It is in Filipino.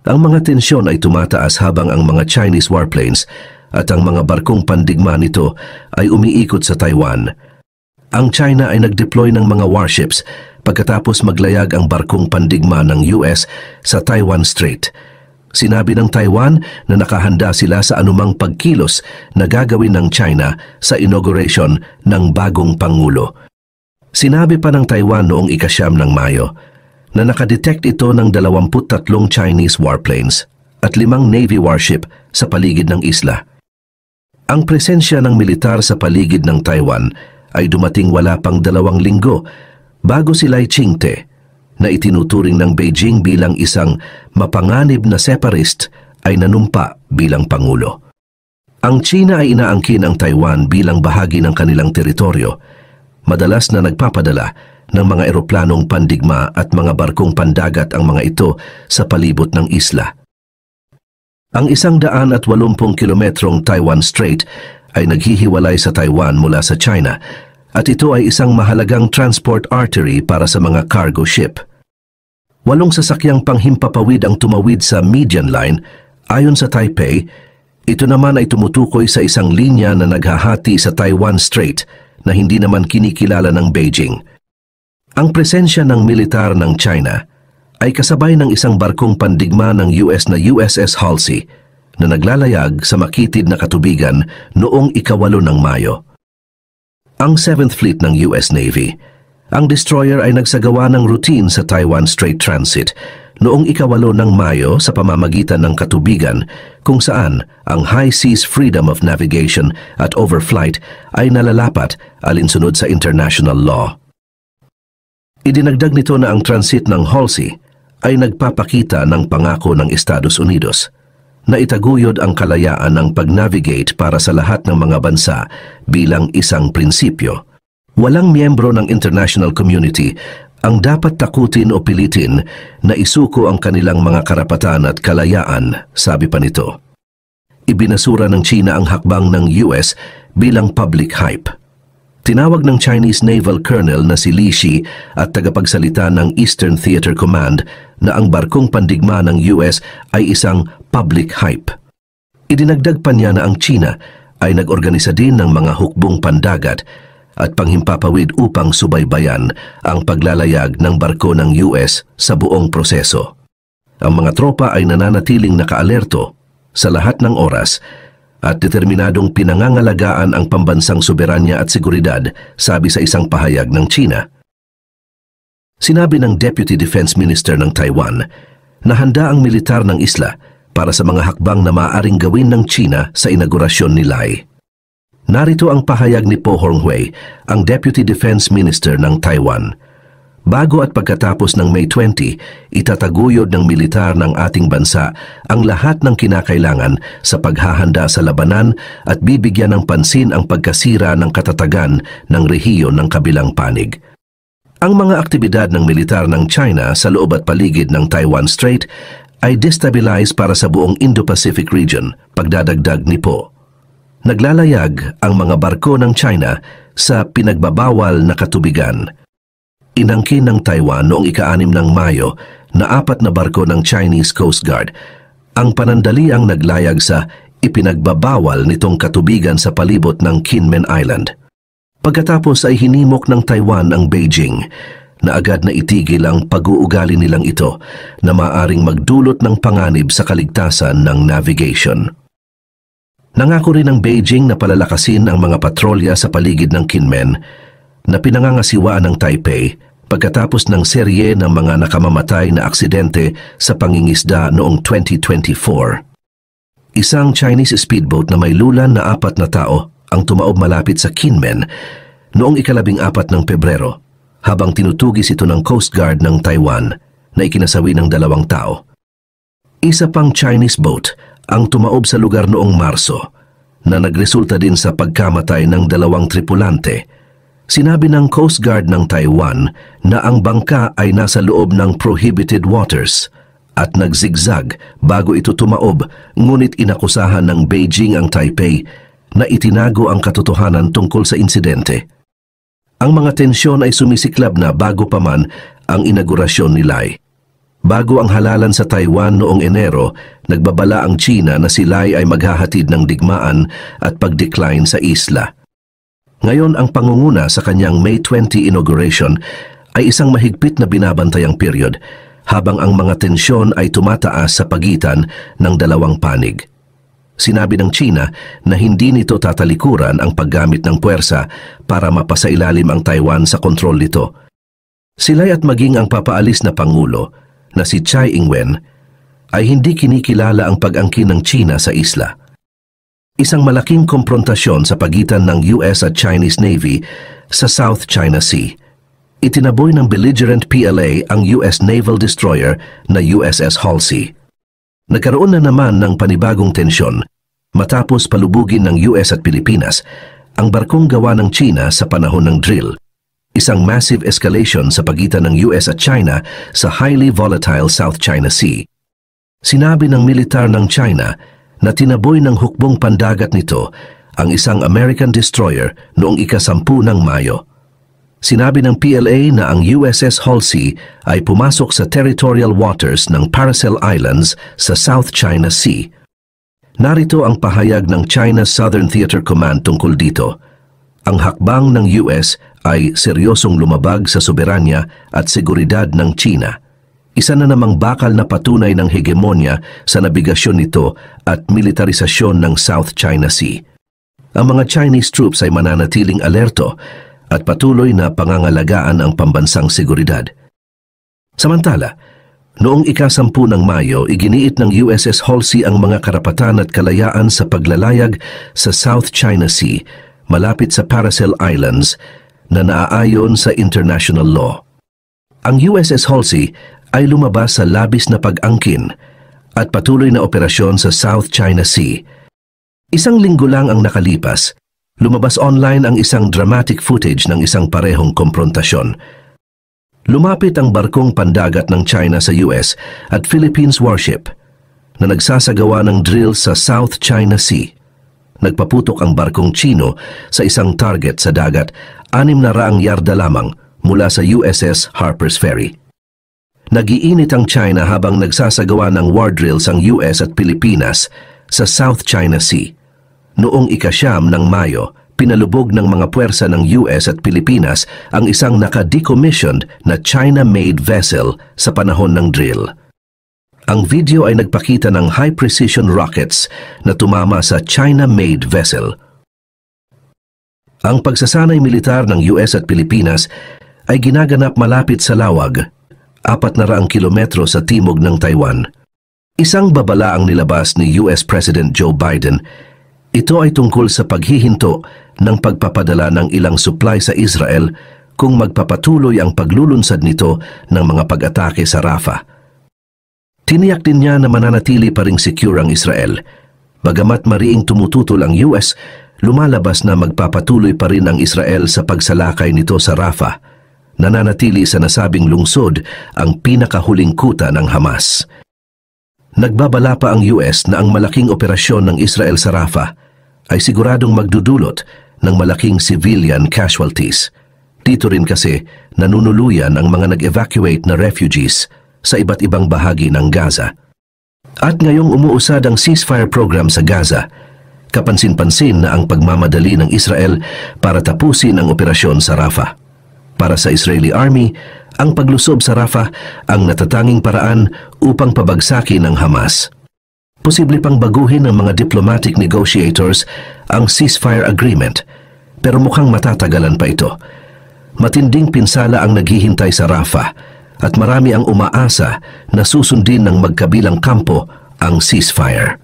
Ang mga tensyon ay tumataas habang ang mga Chinese warplanes at ang mga barkong pandigma nito ay umiikot sa Taiwan. Ang China ay nag-deploy ng mga warships pagkatapos maglayag ang barkong pandigma ng US sa Taiwan Strait. Sinabi ng Taiwan na nakahanda sila sa anumang pagkilos na gagawin ng China sa inauguration ng bagong Pangulo. Sinabi pa ng Taiwan noong ika-9 ng Mayo na nakadetect ito ng 23 Chinese warplanes at 5 Navy warship sa paligid ng isla. Ang presensya ng militar sa paligid ng Taiwan ay dumating wala pang 2 linggo bago si Lai Ching-te, na itinuturing ng Beijing bilang isang mapanganib na separatist, ay nanumpa bilang Pangulo. Ang China ay inaangkin ang Taiwan bilang bahagi ng kanilang teritoryo, madalas na nagpapadala ng mga eroplanong pandigma at mga barkong pandagat ang mga ito sa palibot ng isla. Ang 180 kilometrong Taiwan Strait ay naghihiwalay sa Taiwan mula sa China at ito ay isang mahalagang transport artery para sa mga cargo ship. 8 sasakyang panghimpapawid ang tumawid sa median line ayon sa Taipei. Ito naman ay tumutukoy sa isang linya na naghahati sa Taiwan Strait na hindi naman kinikilala ng Beijing. Ang presensya ng militar ng China ay kasabay ng isang barkong pandigma ng US na USS Halsey na naglalayag sa makitid na katubigan noong ika-8 ng Mayo. Ang 7th Fleet ng US Navy, ang destroyer ay nagsagawa ng routine sa Taiwan Strait Transit noong ika-8 ng Mayo sa pamamagitan ng katubigan kung saan ang High Seas Freedom of Navigation at Overflight ay nalalapat alinsunod sa international law. Idinagdag nito na ang transit ng Halsey ay nagpapakita ng pangako ng Estados Unidos na itaguyod ang kalayaan ng pag-navigate para sa lahat ng mga bansa bilang isang prinsipyo. Walang miyembro ng international community ang dapat takutin o pilitin na isuko ang kanilang mga karapatan at kalayaan, sabi pa nito. Ibinasura ng China ang hakbang ng US bilang public hype. Tinawag ng Chinese Naval Colonel na si Li Shi at tagapagsalita ng Eastern Theater Command na ang barkong pandigma ng US ay isang public hype. Idinagdag pa niya na ang China ay nag-organisa din ng mga hukbong pandagat at panghimpapawid upang subaybayan ang paglalayag ng barko ng US sa buong proseso. Ang mga tropa ay nananatiling nakaalerto sa lahat ng oras at determinadong pinangangalagaan ang pambansang soberanya at seguridad, sabi sa isang pahayag ng China. Sinabi ng Deputy Defense Minister ng Taiwan na handa ang militar ng isla para sa mga hakbang na maaaring gawin ng China sa inaugurasyon ni Lai. Narito ang pahayag ni Po Hongwei, ang Deputy Defense Minister ng Taiwan. Bago at pagkatapos ng May 20, itataguyod ng militar ng ating bansa ang lahat ng kinakailangan sa paghahanda sa labanan at bibigyan ng pansin ang pagkasira ng katatagan ng rehiyon ng kabilang panig. Ang mga aktibidad ng militar ng China sa loob at paligid ng Taiwan Strait ay destabilize para sa buong Indo-Pacific region, pagdadagdag ni Po. Naglalayag ang mga barko ng China sa pinagbabawal na katubigan. Inangkin ng Taiwan noong ika-6 ng Mayo na 4 na barko ng Chinese Coast Guard ang panandaliang naglayag sa ipinagbabawal nitong katubigan sa palibot ng Kinmen Island. Pagkatapos ay hinimok ng Taiwan ang Beijing na agad na itigil ang pag-uugali nilang ito na maaring magdulot ng panganib sa kaligtasan ng navigation. Nangako rin ng Beijing na palalakasin ang mga patrolya sa paligid ng Kinmen na pinangangasiwaan ng Taipei pagkatapos ng serye ng mga nakamamatay na aksidente sa pangingisda noong 2024. Isang Chinese speedboat na may lulan na 4 na tao ang tumaob malapit sa Kinmen noong ika-14 ng Pebrero habang tinutugis ito ng Coast Guard ng Taiwan na ikinasawi ng 2 tao. Isa pang Chinese boat ang tumaob sa lugar noong Marso na nagresulta din sa pagkamatay ng 2 tripulante. Sinabi ng Coast Guard ng Taiwan na ang bangka ay nasa loob ng prohibited waters at nagzigzag bago ito tumaob, ngunit inakusahan ng Beijing ang Taipei na itinago ang katotohanan tungkol sa insidente. Ang mga tensyon ay sumisiklab na bago pa man ang inaugurasyon ni Lai. Bago ang halalan sa Taiwan noong Enero, nagbabala ang China na sila'y ay maghahatid ng digmaan at pag-decline sa isla. Ngayon ang pangunguna sa kanyang May 20 inauguration ay isang mahigpit na binabantayang period habang ang mga tensyon ay tumataas sa pagitan ng dalawang panig. Sinabi ng China na hindi nito tatalikuran ang paggamit ng puwersa para mapasailalim ang Taiwan sa kontrol nito. Sila'y at maging ang papaalis na Pangulo na si Tsai Ing-wen ay hindi kinikilala ang pag-angkin ng China sa isla. Isang malaking komprontasyon sa pagitan ng US at Chinese Navy sa South China Sea. Itinaboy ng belligerent PLA ang US naval destroyer na USS Halsey. Nagkaroon na naman ng panibagong tensyon matapos palubugin ng US at Pilipinas ang barkong gawa ng China sa panahon ng drill. Isang massive escalation sa pagitan ng US at China sa highly volatile South China Sea. Sinabi ng militar ng China na tinaboy ng hukbong pandagat nito ang isang American destroyer noong ika-10 ng Mayo. Sinabi ng PLA na ang USS Halsey ay pumasok sa territorial waters ng Paracel Islands sa South China Sea. Narito ang pahayag ng China Southern Theater Command tungkol dito. Ang hakbang ng US ay seryosong lumabag sa soberanya at seguridad ng China. Isa na namang bakal na patunay ng hegemonya sa nabigasyon nito at militarisasyon ng South China Sea. Ang mga Chinese troops ay mananatiling alerto at patuloy na pangangalagaan ang pambansang seguridad. Samantala, noong ika-10 ng Mayo, iginiit ng USS Halsey ang mga karapatan at kalayaan sa paglalayag sa South China Sea malapit sa Paracel Islands na naaayon sa international law. Ang USS Halsey ay lumabas sa labis na pag-angkin at patuloy na operasyon sa South China Sea. Isang linggo lang ang nakalipas, lumabas online ang isang dramatic footage ng isang parehong komprontasyon. Lumapit ang barkong pandagat ng China sa US at Philippines warship na nagsasagawa ng drill sa South China Sea. Nagpaputok ang barkong Chino sa isang target sa dagat 600 yarda lamang mula sa USS Harper's Ferry. Nagiinit ang China habang nagsasagawa ng war drills ang US at Pilipinas sa South China Sea. Noong ika-9 ng Mayo, pinalubog ng mga puwersa ng US at Pilipinas ang isang naka-decommissioned na China-made vessel sa panahon ng drill. Ang video ay nagpakita ng high-precision rockets na tumama sa China-made vessel. Ang pagsasanay militar ng US at Pilipinas ay ginaganap malapit sa Lawag, 400 kilometro sa timog ng Taiwan. Isang babala ang nilabas ni US President Joe Biden. Ito ay tungkol sa paghihinto ng pagpapadala ng ilang supply sa Israel kung magpapatuloy ang paglulunsad nito ng mga pag-atake sa Rafah. Tiniyak din niya na mananatili pa ring secure ang Israel. Bagamat mariing tumututol ang US, lumalabas na magpapatuloy pa rin ang Israel sa pagsalakay nito sa Rafah. Nananatili sa nasabing lungsod ang pinakahuling kuta ng Hamas. Nagbabala pa ang US na ang malaking operasyon ng Israel sa Rafah ay siguradong magdudulot ng malaking civilian casualties. Dito rin kasi nanunuluyan ang mga nag-evacuate na refugees sa iba't ibang bahagi ng Gaza. At ngayong umuusad ang ceasefire program sa Gaza, kapansin-pansin na ang pagmamadali ng Israel para tapusin ang operasyon sa Rafah. Para sa Israeli Army, ang paglusob sa Rafah ang natatanging paraan upang pabagsakin ang Hamas. Posible pang baguhin ng mga diplomatic negotiators ang ceasefire agreement, pero mukhang matatagalan pa ito. Matinding pinsala ang naghihintay sa Rafah at marami ang umaasa na susundin ng magkabilang kampo ang ceasefire.